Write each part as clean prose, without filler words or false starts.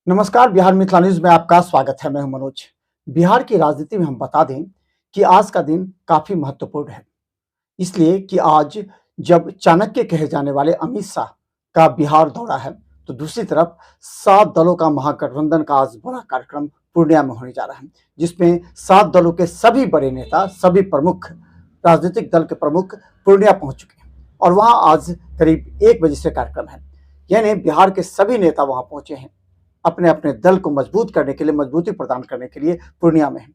नमस्कार, बिहार मिथिला न्यूज में आपका स्वागत है। मैं हूं मनोज। बिहार की राजनीति में हम बता दें कि आज का दिन काफी महत्वपूर्ण है, इसलिए कि आज जब चाणक्य कहे जाने वाले अमित शाह का बिहार दौरा है, तो दूसरी तरफ 7 दलों का महागठबंधन का आज बड़ा कार्यक्रम पूर्णिया में होने जा रहा है, जिसमें 7 दलों के सभी बड़े नेता, सभी प्रमुख राजनीतिक दल के प्रमुख पूर्णिया पहुंच चुके हैं और वहां आज करीब 1 बजे से कार्यक्रम है। यानी बिहार के सभी नेता वहां पहुंचे हैं अपने अपने दल को मजबूत करने के लिए, मजबूती प्रदान करने के लिए पूर्णिया में है।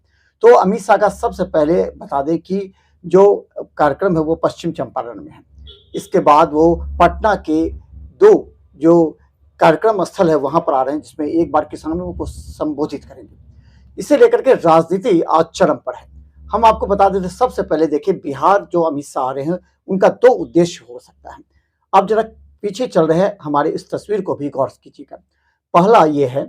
तो अमित शाह का सबसे पहले बता दें कि जो कार्यक्रम है वो पश्चिम चंपारण में है। इसके बाद वो पटना के 2 जो कार्यक्रम स्थल है वहां पर आ रहे हैं, जिसमें एक बार किसानों को संबोधित करेंगे। इसे लेकर के राजनीति आज चरम पर है। हम आपको बता देते, सबसे पहले देखिए, बिहार जो अमित शाह आ रहे हैं उनका 2 उद्देश्य हो सकता है। आप जरा पीछे चल रहे हैं हमारे इस तस्वीर को भी गौर कीजिएगा। पहला ये है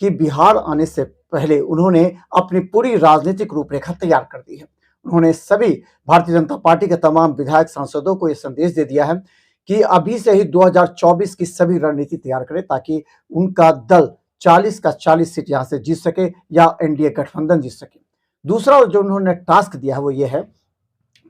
कि बिहार आने से पहले उन्होंने अपनी पूरी राजनीतिक रूपरेखा तैयार कर दी है। उन्होंने सभी भारतीय जनता पार्टी के तमाम विधायक सांसदों को यह संदेश दे दिया है कि अभी से ही 2024 की सभी रणनीति तैयार करें, ताकि उनका दल 40 का 40 सीट यहां से जीत सके या एनडीए गठबंधन जीत सके। दूसरा जो उन्होंने टास्क दिया है वो ये है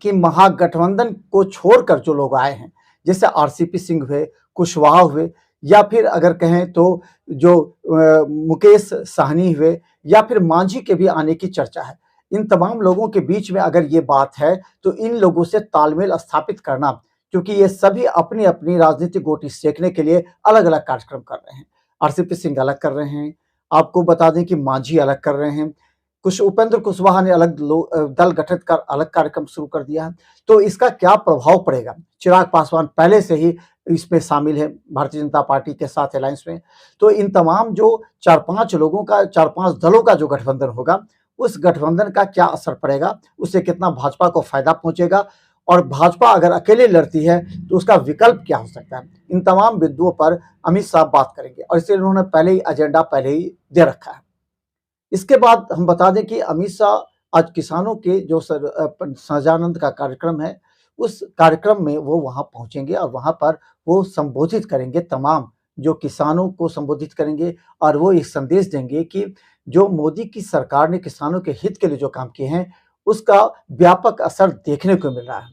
कि महागठबंधन को छोड़कर जो लोग आए हैं, जैसे आरसीपी सिंह हुए, कुशवाहा हुए, या फिर अगर कहें तो जो मुकेश साहनी हुए, या फिर मांझी के भी आने की चर्चा है। इन तमाम लोगों के बीच में अगर ये बात है तो इन लोगों से तालमेल स्थापित करना, क्योंकि ये सभी अपनी अपनी राजनीतिक गोटी सेकने के लिए अलग अलग कार्यक्रम कर रहे हैं। आरसीपी सिंह अलग कर रहे हैं, आपको बता दें कि मांझी अलग कर रहे हैं, कुछ उपेंद्र कुशवाहा ने अलग दल गठित कर अलग कार्यक्रम शुरू कर दिया है। तो इसका क्या प्रभाव पड़ेगा? चिराग पासवान पहले से ही इसमें शामिल है भारतीय जनता पार्टी के साथ अलायंस में। तो इन तमाम जो 4-5 लोगों का, 4-5 दलों का जो गठबंधन होगा, उस गठबंधन का क्या असर पड़ेगा, उससे कितना भाजपा को फायदा पहुंचेगा, और भाजपा अगर अकेले लड़ती है तो उसका विकल्प क्या हो सकता है? इन तमाम बिंदुओं पर अमित शाह बात करेंगे और इसलिए उन्होंने पहले ही एजेंडा पहले ही दे रखा है। इसके बाद हम बता दें कि अमित शाह आज किसानों के जो सहजानंद का कार्यक्रम है, उस कार्यक्रम में वो वहां पहुंचेंगे और वहां पर वो संबोधित करेंगे, तमाम जो किसानों को संबोधित करेंगे और वो एक संदेश देंगे कि जो मोदी की सरकार ने किसानों के हित के लिए जो काम किए हैं, उसका व्यापक असर देखने को मिल रहा है।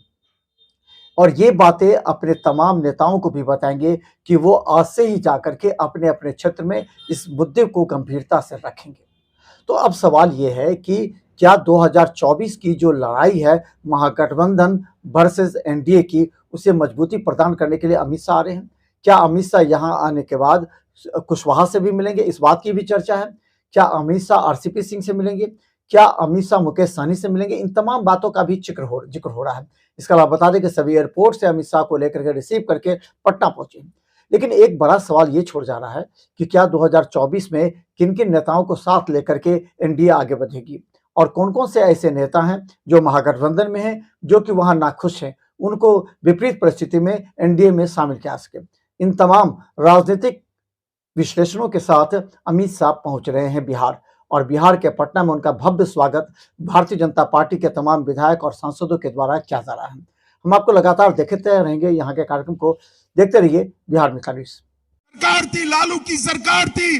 और ये बातें अपने तमाम नेताओं को भी बताएंगे कि वो आज से ही जाकर के अपने अपने क्षेत्र में इस मुद्दे को गंभीरता से रखेंगे। तो अब सवाल ये है कि क्या 2024 की जो लड़ाई है महागठबंधन वर्सेस एनडीए की, उसे मजबूती प्रदान करने के लिए अमित शाह आ रहे हैं? क्या अमित शाह यहाँ आने के बाद कुशवाहा से भी मिलेंगे? इस बात की भी चर्चा है। क्या अमित शाह आरसीपी सिंह से मिलेंगे? क्या अमित शाह मुकेश सहनी से मिलेंगे? इन तमाम बातों का भी जिक्र हो रहा है। इसके अलावा बता दें कि सभी एयरपोर्ट से अमित शाह को लेकर के रिसीव करके पटना पहुंचे। लेकिन एक बड़ा सवाल ये छोड़ जा रहा है कि क्या 2024 में किन किन नेताओं को साथ लेकर के एनडीए आगे बढ़ेगी, और कौन कौन से ऐसे नेता हैं जो महागठबंधन में हैं, जो कि वहां नाखुश हैं, उनको विपरीत परिस्थिति में एनडीए में शामिल किया सके। इन तमाम राजनीतिक विश्लेषणों के साथ अमित शाह पहुंच रहे हैं बिहार, और बिहार के पटना में उनका भव्य स्वागत भारतीय जनता पार्टी के तमाम विधायक और सांसदों के द्वारा किया जा रहा है। हम आपको लगातार देखते रहेंगे यहाँ के कार्यक्रम को। देखते रहिए बिहार मिथिला न्यूज। सरकार थी, लालू की सरकार थी,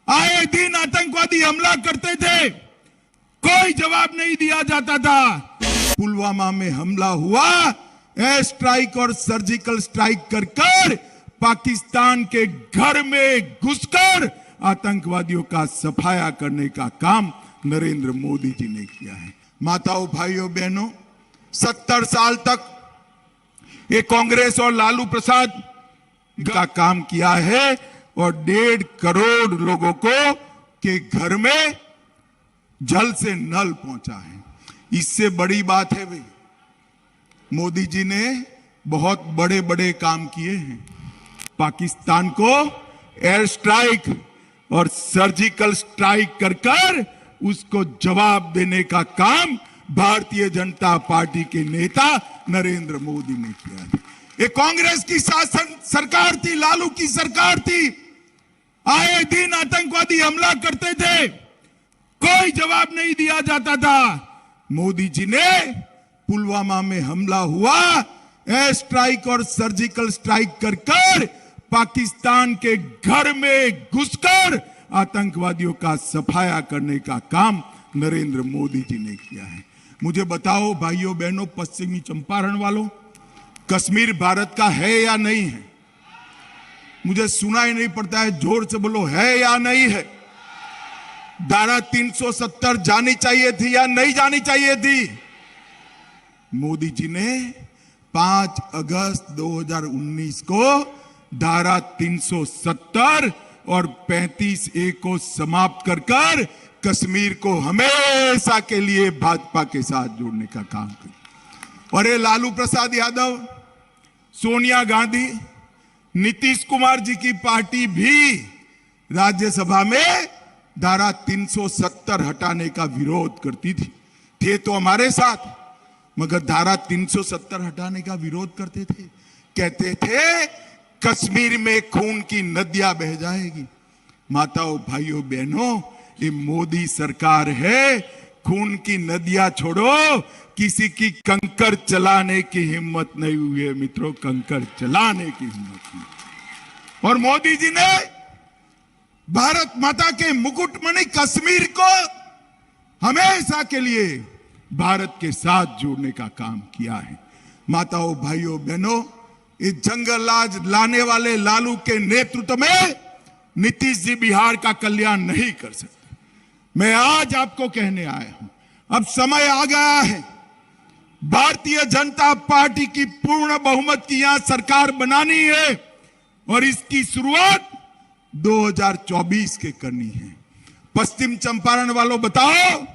आए दिन आतंकवादी हमला करते थे, कोई जवाब नहीं दिया जाता था। पुलवामा में हमला हुआ, एयर स्ट्राइक और सर्जिकल स्ट्राइक कर कर पाकिस्तान के घर में घुसकर आतंकवादियों का सफाया करने का काम नरेंद्र मोदी जी ने किया है। माताओं, भाइयों, बहनों, 70 साल तक ये कांग्रेस और लालू प्रसाद का काम किया है और 1.5 करोड़ लोगों को के घर में जल से नल पहुंचा है। इससे बड़ी बात है भाई, मोदी जी ने बहुत बड़े बड़े काम किए हैं। पाकिस्तान को एयर स्ट्राइक और सर्जिकल स्ट्राइक कर कर उसको जवाब देने का काम भारतीय जनता पार्टी के नेता नरेंद्र मोदी ने किया है। ये कांग्रेस की शासन सरकार थी, लालू की सरकार थी, आए दिन आतंकवादी हमला करते थे, कोई जवाब नहीं दिया जाता था। मोदी जी ने पुलवामा में हमला हुआ, एयर स्ट्राइक और सर्जिकल स्ट्राइक कर कर पाकिस्तान के घर में घुसकर आतंकवादियों का सफाया करने का काम नरेंद्र मोदी जी ने किया है। मुझे बताओ भाइयों बहनों, पश्चिमी चंपारण वालों, कश्मीर भारत का है या नहीं है? मुझे सुनाई नहीं पड़ता है, जोर से बोलो, है या नहीं है? धारा 370 जानी चाहिए थी या नहीं जानी चाहिए थी? मोदी जी ने 5 अगस्त 2019 को धारा 370 और 35A को समाप्त कर कश्मीर को हमेशा के लिए भाजपा के साथ जोड़ने का काम किया। और ये लालू प्रसाद यादव, सोनिया गांधी, नीतीश कुमार जी की पार्टी भी राज्यसभा में धारा 370 हटाने का विरोध करती थी। थे तो हमारे साथ, मगर धारा 370 हटाने का विरोध करते थे। कहते थे कश्मीर में खून की नदियां बह जाएगी। माताओं, भाइयों, बहनों, ये मोदी सरकार है। खून की नदियां छोड़ो, किसी की कंकर चलाने की हिम्मत नहीं हुई है मित्रों, कंकर चलाने की हिम्मत नहीं। और मोदी जी ने भारत माता के मुकुटमणि कश्मीर को हमेशा के लिए भारत के साथ जोड़ने का काम किया है। माताओं, भाइयों, बहनों, इस जंगल राज लाने वाले लालू के नेतृत्व में नीतीश जी बिहार का कल्याण नहीं कर सकते। मैं आज आपको कहने आया हूं, अब समय आ गया है भारतीय जनता पार्टी की पूर्ण बहुमत की यहां सरकार बनानी है और इसकी शुरुआत 2024 के करनी है। पश्चिम चंपारण वालों बताओ,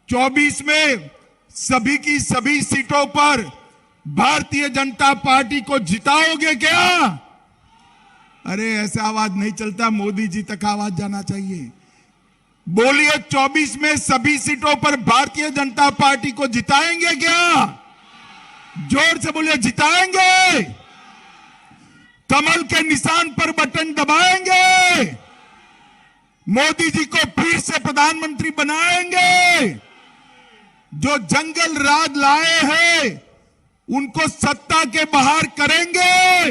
24 में सभी की सभी सीटों पर भारतीय जनता पार्टी को जिताओगे क्या? अरे ऐसा आवाज नहीं चलता, मोदी जी तक आवाज जाना चाहिए। बोलिए, 24 में सभी सीटों पर भारतीय जनता पार्टी को जिताएंगे क्या? जोर से बोलिए, जिताएंगे। कमल के निशान पर बटन दबाएंगे। मोदी जी को फिर से प्रधानमंत्री बनाएंगे। जो जंगल राज लाए हैं उनको सत्ता के बाहर करेंगे।